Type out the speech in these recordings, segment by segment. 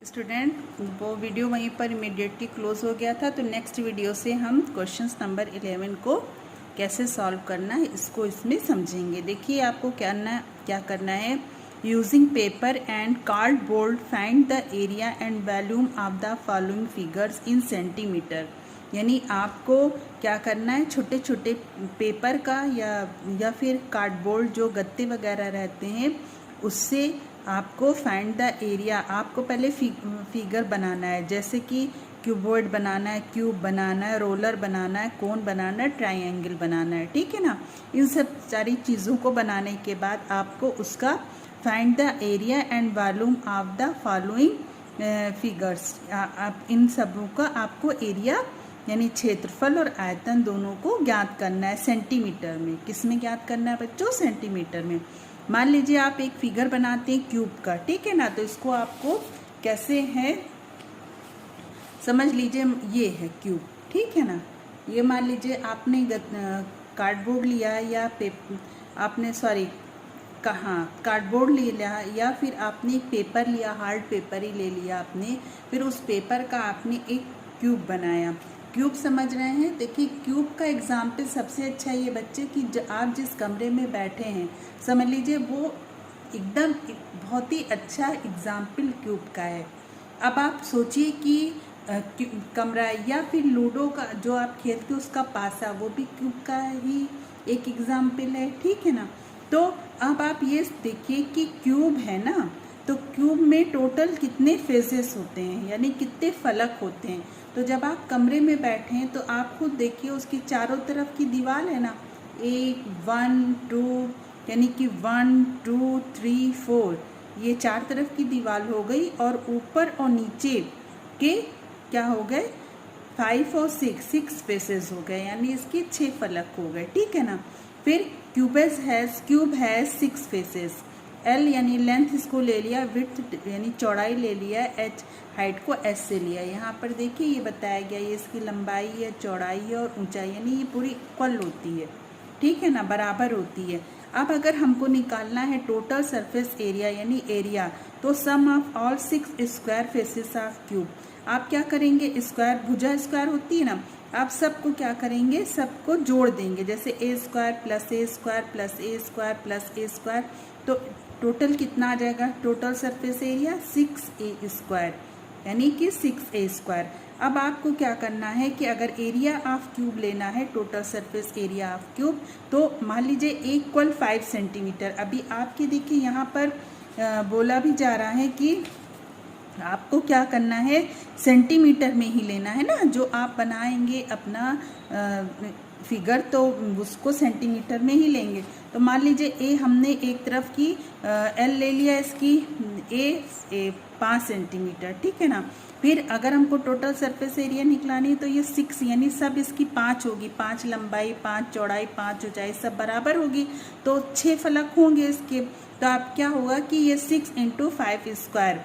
Student, वो video वहीं पर इमीडिएटली क्लोज हो गया था। तो नेक्स्ट वीडियो से हम क्वेश्चंस नंबर 11 को कैसे सॉल्व करना है इसको इसमें समझेंगे। देखिए आपको क्या करना है। Using paper and cardboard find the area and volume of the following figures in centimetre. यानी आपको क्या करना है, छोटे छोटे पेपर का या फिर कार्डबोर्ड जो गत्ते वगैरह रहते हैं उससे आपको फाइंड द एरिया। आपको पहले फिगर बनाना है, जैसे कि क्यूबॉइड बनाना है, क्यूब बनाना है, रोलर बनाना है, कोन बनाना है, ट्रायंगल बनाना है, ठीक है ना। इन सब सारी चीज़ों को बनाने के बाद आपको उसका find the area and volume of the following figures. आप इन सबों का आपको एरिया यानी क्षेत्रफल और आयतन दोनों को ज्ञात करना है सेंटीमीटर में। किस में ज्ञात करना है बच्चों? सेंटीमीटर में। मान लीजिए आप एक फिगर बनाते हैं क्यूब का, ठीक है ना। तो इसको आपको कैसे है समझ लीजिए, ये है क्यूब, ठीक है ना। ये मान लीजिए आपने कार्डबोर्ड लिया या आपने कार्डबोर्ड ले लिया या फिर आपने एक पेपर लिया, हार्ड पेपर ही ले लिया आपने, फिर उस पेपर का आपने एक क्यूब बनाया। क्यूब समझ रहे हैं? देखिए क्यूब का एग्जाम्पल सबसे अच्छा ये बच्चे कि आप जिस कमरे में बैठे हैं समझ लीजिए वो एकदम बहुत ही अच्छा एग्जाम्पल क्यूब का है। अब आप सोचिए कि कमरा या फिर लूडो का जो आप खेलते हो उसका पासा, वो भी क्यूब का ही एक एग्जाम्पल है, ठीक है ना। तो अब आप ये देखिए कि क्यूब है ना, तो क्यूब में टोटल कितने फेसेस होते हैं, यानी कितने फलक होते हैं। तो जब आप कमरे में बैठे हैं तो आप खुद देखिए उसकी चारों तरफ की दीवार है ना, 1 1 2 यानी कि 1 2 3 4 ये 4 तरफ की दीवार हो गई, और ऊपर और नीचे के क्या हो गए 5 और 6 फेसेस हो गए, यानी इसके 6 फलक हो गए, ठीक है ना। फिर क्यूब हैज 6 फेसेस। एल यानी लेंथ इसको ले लिया, विड्थ यानी चौड़ाई ले लिया, एच हाइट को एस से लिया। यहाँ पर देखिए ये बताया गया ये इसकी लंबाई है, चौड़ाई है और ऊंचाई, यानी ये पूरी इक्वल होती है, ठीक है ना, बराबर होती है। अब अगर हमको निकालना है टोटल सरफेस एरिया यानी एरिया, तो sum of all 6 square faces of cube. आप क्या करेंगे, स्क्वायर भुजा स्क्वायर होती है ना, आप सबको क्या करेंगे, सबको जोड़ देंगे, जैसे ए स्क्वायर प्लस ए स्क्वायर प्लस ए स्क्वायर प्लस ए स्क्वायर। तो टोटल कितना आ जाएगा, total surface area 6a square, यानी कि 6a स्क्वायर। अब आपको क्या करना है कि अगर एरिया ऑफ क्यूब लेना है, total surface area of cube, तो मान लीजिए इक्वल 5 सेंटीमीटर। अभी आपके देखिए यहाँ पर बोला भी जा रहा है कि आपको क्या करना है, सेंटीमीटर में ही लेना है ना। जो आप बनाएंगे अपना फिगर तो उसको सेंटीमीटर में ही लेंगे। तो मान लीजिए ए हमने एक तरफ की एल ले लिया, इसकी ए 5 सेंटीमीटर, ठीक है ना। फिर अगर हमको टोटल सरफेस एरिया निकालनी है तो ये 6 यानी सब इसकी 5 होगी, 5 लंबाई 5 चौड़ाई 5 ऊंचाई सब बराबर होगी, तो 6 फलक होंगे इसके। तो आप क्या होगा कि ये 6 × 5 स्क्वायर,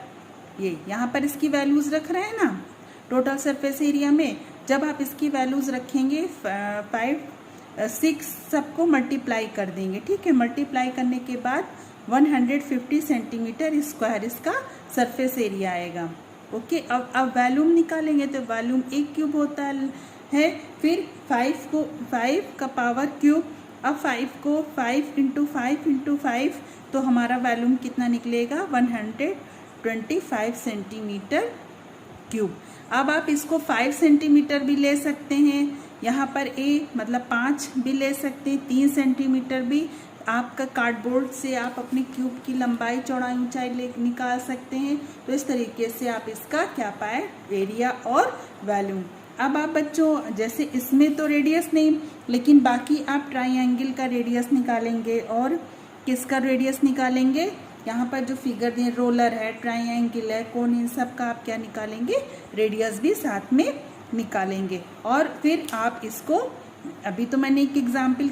ये यहाँ पर इसकी वैल्यूज रख रहे हैं ना टोटल सरफेस एरिया में। जब आप इसकी वैल्यूज रखेंगे 6 सबको मल्टीप्लाई कर देंगे, ठीक है। मल्टीप्लाई करने के बाद 150 सेंटीमीटर स्क्वायर इसका सरफेस एरिया आएगा, ओके। अब वॉल्यूम निकालेंगे तो वॉल्यूम 1 क्यूब होता है। फिर 5 का पावर क्यूब, अब 5 को 5 × 5 × 5, तो हमारा वॉल्यूम कितना निकलेगा 125 सेंटीमीटर क्यूब। अब आप इसको 5 सेंटीमीटर भी ले सकते हैं, यहाँ पर ए मतलब 5 भी ले सकते हैं, 3 सेंटीमीटर भी आपका कार्डबोर्ड से आप अपने क्यूब की लंबाई चौड़ाई ऊंचाई निकाल सकते हैं। तो इस तरीके से आप इसका क्या पाए, एरिया और वॉल्यूम। अब आप बच्चों जैसे इसमें तो रेडियस नहीं, लेकिन बाकी आप ट्रायंगल का रेडियस निकालेंगे और किसका रेडियस निकालेंगे, यहाँ पर जो फिगर दिए रोलर है, ट्रायंगल है, कोन, इन सब का आप क्या निकालेंगे, रेडियस भी साथ में निकालेंगे। और फिर आप इसको, अभी तो मैंने एक एग्जाम्पल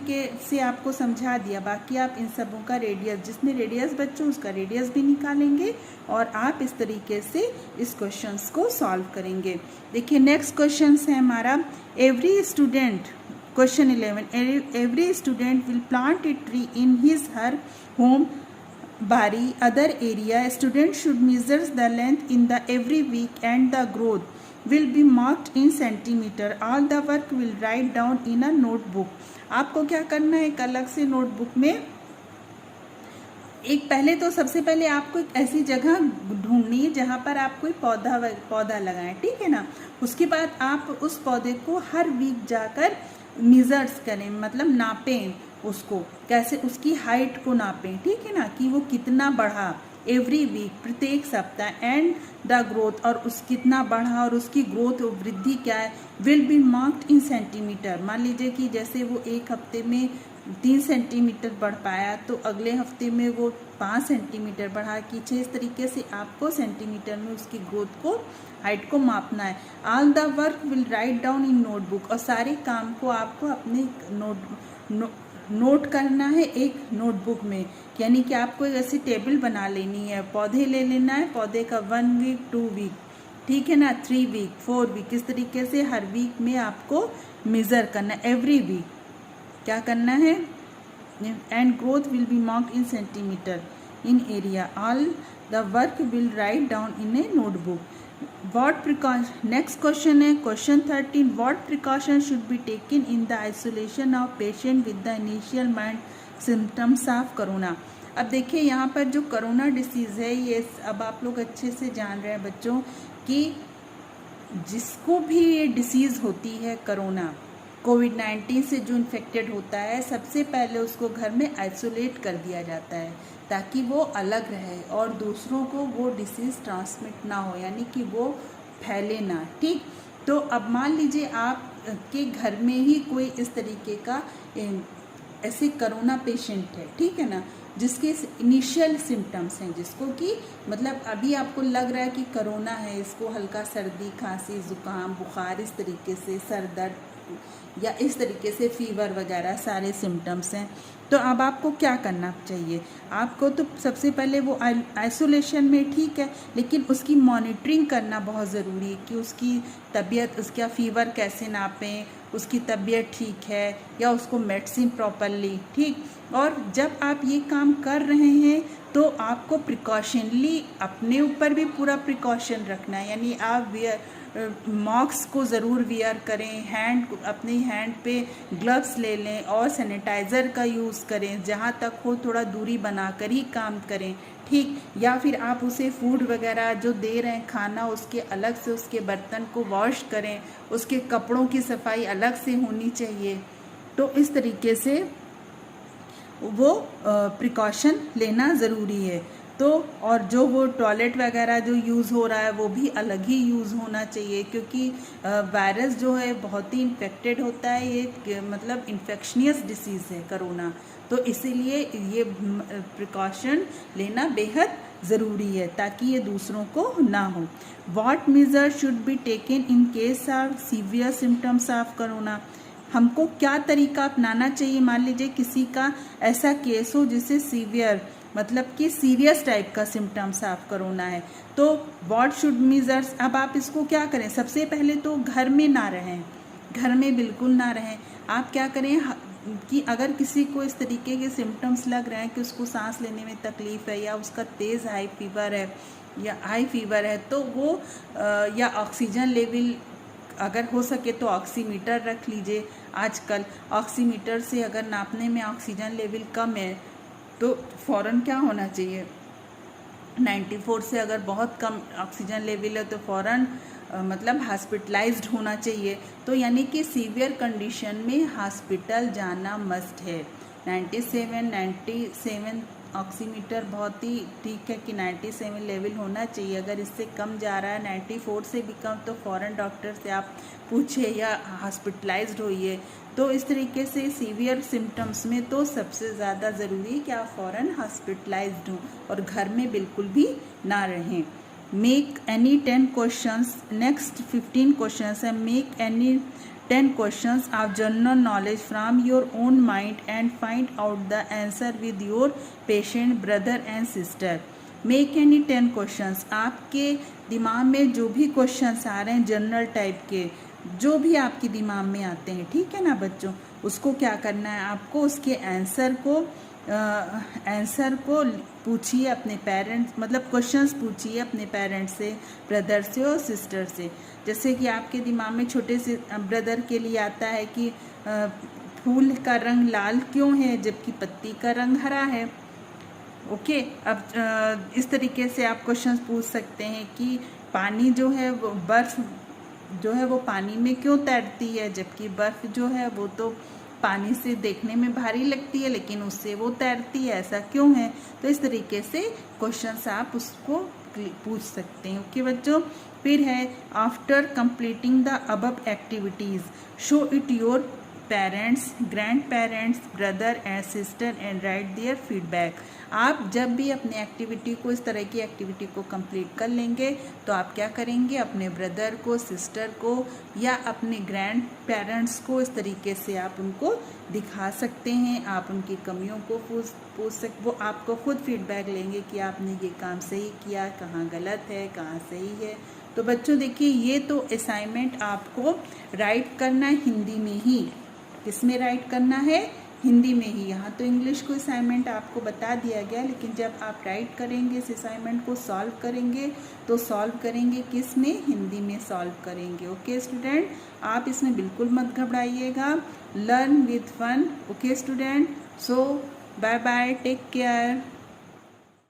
से आपको समझा दिया, बाकी आप इन सबों का रेडियस, जिसमें रेडियस बच्चों उसका रेडियस भी निकालेंगे और आप इस तरीके से इस क्वेश्चंस को सॉल्व करेंगे। देखिए नेक्स्ट क्वेश्चन है हमारा, every student, question 11, every student will plant a tree in his her home Bari, other area, student should measure the length in the every week and the growth will be marked in centimeter. All the work will write down in a notebook. आपको क्या करना है, एक अलग से notebook में एक पहले तो सबसे पहले आपको एक ऐसी जगह ढूंढनी है जहाँ पर आप कोई पौधा लगाएं, ठीक है ना। उसके बाद आप उस पौधे को हर वीक जाकर मेजर्स करें, मतलब नापें उसको, कैसे उसकी हाइट को नापें, ठीक है ना, कि वो कितना बढ़ा एवरी वीक, प्रत्येक सप्ताह, एंड द ग्रोथ, और उस कितना बढ़ा और उसकी ग्रोथ वृद्धि क्या है, will be marked in centimetre. मान लीजिए कि जैसे वो एक हफ्ते में 3 सेंटीमीटर बढ़ पाया तो अगले हफ्ते में वो 5 सेंटीमीटर बढ़ा, कि इस तरीके से आपको सेंटीमीटर में उसकी ग्रोथ को, हाइट को मापना है। All the work will write down in notebook, और सारे काम को आपको अपने नोट करना है एक नोटबुक में, यानी कि आपको एक ऐसी टेबल बना लेनी है, पौधे ले लेना है, पौधे का 1 वीक 2 वीक, ठीक है ना, 3 वीक 4 वीक, इस तरीके से हर वीक में आपको मेजर करना है, एवरी वीक क्या करना है। And growth will be marked in centimetre in area, all the work will write down in A notebook. What precaution, next question है question 13, what precaution should be taken in the isolation of patient with the initial mild symptoms of corona। अब देखिए यहाँ पर जो corona disease है, ये अब आप लोग अच्छे से जान रहे हैं बच्चों कि जिसको भी ये डिसीज़ होती है कोरोना, कोविड-19 से जो इन्फेक्टेड होता है, सबसे पहले उसको घर में आइसोलेट कर दिया जाता है ताकि वो अलग रहे और दूसरों को वो डिसीज़ ट्रांसमिट ना हो, यानी कि वो फैले ना, ठीक। तो अब मान लीजिए आप के घर में ही कोई इस तरीके का ऐसे कोरोना पेशेंट है, ठीक है ना, जिसके इनिशियल सिम्टम्स हैं, जिसको कि मतलब अभी आपको लग रहा है कि कोरोना है, इसको हल्का सर्दी खांसी जुकाम बुखार इस तरीके से, सर दर्द या इस तरीके से फीवर वगैरह सारे सिम्टम्स हैं। तो अब आपको क्या करना चाहिए, आपको तो सबसे पहले वो आइसोलेशन में ठीक है, लेकिन उसकी मॉनिटरिंग करना बहुत ज़रूरी है कि उसकी तबीयत, उसका फीवर कैसे नापें, उसकी तबीयत ठीक है या उसको मेडिसिन प्रॉपरली, ठीक। और जब आप ये काम कर रहे हैं तो आपको प्रिकॉशनली अपने ऊपर भी पूरा प्रिकॉशन रखना है, यानी आप मास्क को ज़रूर वियर करें, अपने हैंड पे ग्लव्स ले लें और सैनिटाइज़र का यूज़ करें, जहाँ तक हो थोड़ा दूरी बनाकर ही काम करें, ठीक। या फिर आप उसे फूड वगैरह जो दे रहे हैं खाना, उसके अलग से उसके बर्तन को वॉश करें, उसके कपड़ों की सफाई अलग से होनी चाहिए। तो इस तरीके से वो प्रिकॉशन लेना ज़रूरी है। तो और जो वो टॉयलेट वगैरह जो यूज़ हो रहा है वो भी अलग ही यूज़ होना चाहिए, क्योंकि वायरस जो है बहुत ही इन्फेक्टेड होता है, ये मतलब इन्फेक्शनियस डिसीज़ है कोरोना, तो इसीलिए ये प्रिकॉशन लेना बेहद ज़रूरी है ताकि ये दूसरों को ना हो। What measure should be taken in case of severe symptoms of corona, हमको क्या तरीका अपनाना चाहिए। मान लीजिए किसी का ऐसा केस हो जिससे सीवियर मतलब कि सीरियस टाइप का सिम्टम्स ऑफ कोरोना है, तो व्हाट शुड मेजर्स, अब आप इसको क्या करें, सबसे पहले तो घर में ना रहें, घर में बिल्कुल ना रहें। आप क्या करें कि अगर किसी को इस तरीके के सिम्टम्स लग रहे हैं कि उसको सांस लेने में तकलीफ़ है या उसका तेज़ हाई फीवर है तो वो या ऑक्सीजन लेवल अगर हो सके तो ऑक्सीमीटर रख लीजिए। आजकल ऑक्सीमीटर से अगर नापने में ऑक्सीजन लेवल कम है तो फ़ौरन क्या होना चाहिए, 94 से अगर बहुत कम ऑक्सीजन लेवल है तो फ़ौरन मतलब हॉस्पिटलाइज्ड होना चाहिए। तो यानी कि सीवियर कंडीशन में हॉस्पिटल जाना मस्ट है। 97 ऑक्सीमीटर बहुत ही ठीक है कि 97 लेवल होना चाहिए। अगर इससे कम जा रहा है 94 से भी कम तो फ़ौरन डॉक्टर से आप पूछिए या हॉस्पिटलाइज्ड होइए। तो इस तरीके से सीवियर सिम्टम्स में तो सबसे ज़्यादा ज़रूरी है कि आप फ़ौरन हॉस्पिटलाइज्ड हों और घर में बिल्कुल भी ना रहें। Make any 10 questions, next 15 questions है। Make any 10 questions of general knowledge from your own mind and find out the answer with your patient brother and sister. Make any 10 questions, आपके दिमाग में जो भी क्वेश्चंस आ रहे हैं जनरल टाइप के, जो भी आपके दिमाग में आते हैं, ठीक है ना बच्चों, उसको क्या करना है, आपको उसके आंसर को आंसर को पूछिए अपने पेरेंट्स, मतलब क्वेश्चंस पूछिए अपने पेरेंट्स से, ब्रदर से और सिस्टर से। जैसे कि आपके दिमाग में छोटे से ब्रदर के लिए आता है कि फूल का रंग लाल क्यों है जबकि पत्ती का रंग हरा है। ओके, अब इस तरीके से आप क्वेश्चंस पूछ सकते हैं कि पानी जो है वो, बर्फ जो है वो पानी में क्यों तैरती है जबकि बर्फ जो है वो तो पानी से देखने में भारी लगती है लेकिन उससे वो तैरती है, ऐसा क्यों है। तो इस तरीके से क्वेश्चंस आप उसको पूछ सकते हैं। ओके बच्चों, फिर है after completing the above activities show it your parents, grand parents, brother and sister and right their feedback. आप जब भी अपने एक्टिविटी को, इस तरह की एक्टिविटी को कंप्लीट कर लेंगे तो आप क्या करेंगे, अपने ब्रदर को, सिस्टर को या अपने ग्रैंड पेरेंट्स को इस तरीके से आप उनको दिखा सकते हैं। आप उनकी कमियों को वो आपको खुद फीडबैक लेंगे कि आपने ये काम सही किया, कहाँ गलत है, कहाँ सही है। तो बच्चों देखिए, ये तो असाइनमेंट आपको राइट करना है हिंदी में ही। किसमें राइट करना है, हिंदी में ही। यहाँ तो इंग्लिश को असाइनमेंट आपको बता दिया गया, लेकिन जब आप राइट करेंगे इस असाइनमेंट को, सॉल्व करेंगे तो सॉल्व करेंगे किस में, हिंदी में सॉल्व करेंगे। ओके स्टूडेंट, आप इसमें बिल्कुल मत घबराइएगा। Learn with fun. Okay student, so bye bye, take care.